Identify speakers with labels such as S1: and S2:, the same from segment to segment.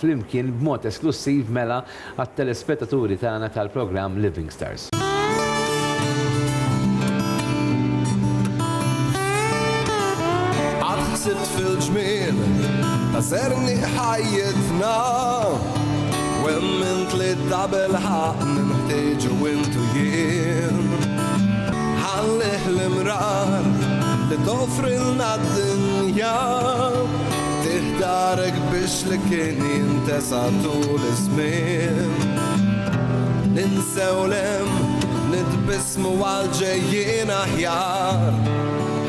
S1: flimkien b'mod esklusiv mela għat-telespettaturi tagħna tal-programm Living Stars.
S2: Għadħsibt fil-ġmil ta' serni ħajjitna u mint li dabel ħaqni nħtieġu intu jien ħallih l-imrar li toffrilna d-dinja tiħdarek biex li kien jintesa tul iż-żmien ninsewlem nitbismu għal-ġejjien aħjar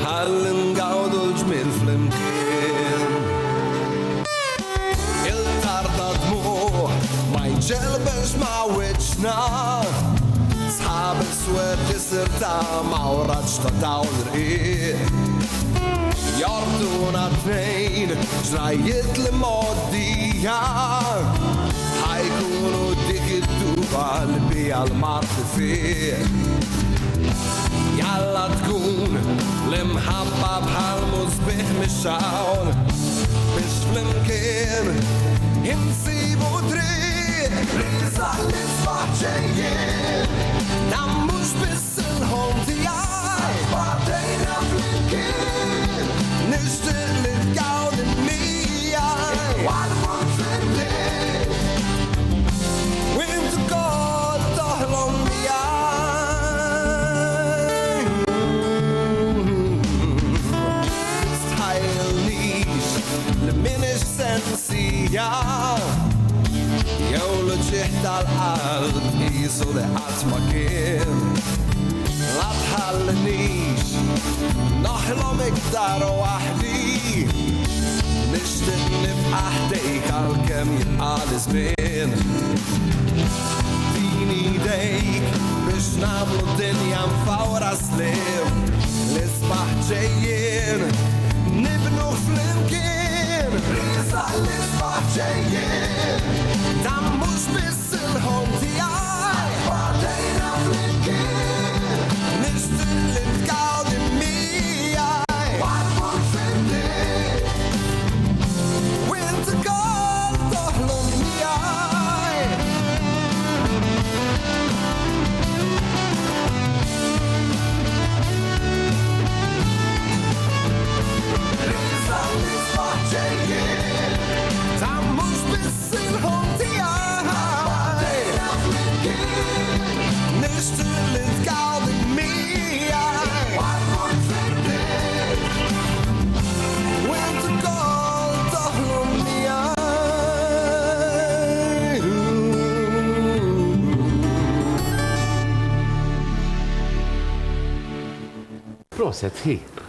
S2: ħalli ngawdu l-ġmil fl-imkien il-tarta dmuħ ma jġelbex ma' wiċċna sħab il-swed jisir ta' mawraċ ta' dawn rqiq jorduna tnejn ġrajiet li moddija ħajkunu dik id-duba li bija l-marti fiq jalla tkun l-imħabba bħal mużbih mix-xawn biex flimkien insibu triq riżaħ li sbaħ ġejjin dan mhux biss il-ħolm tiegħi b'għaddejna flimkien nixtieq li tgawdi miegħi waqt flimkien u inti kol toħlom sensija jew l-ġieħ tal-qalb jisu li qatt ma kien la tħallinix naħlom iktar waħdi nixtieq nibqa' ħdejk għalkemm jibqa' iż-żmien dini dejk biex nagħmlu d-dinja mfawra slim l-isbaħ ġejjin nibnu flimkien riżaħ li sbaħ ġejjin dan mhux biss il-ħolm tiegħi b'għaddejna flimkien nixtieq li tgawdi miegħi waqt mhux flimkien u inti kol toħlom miegħi riżaħ li sbaħ ġejjin dan mhux biss il-ħolm tiegħi b'għaddejna flimkien nixtieq li tgawdi miegħi waqt mhux flimkien u inti kol toħlom miegħi.
S1: Proset, hi.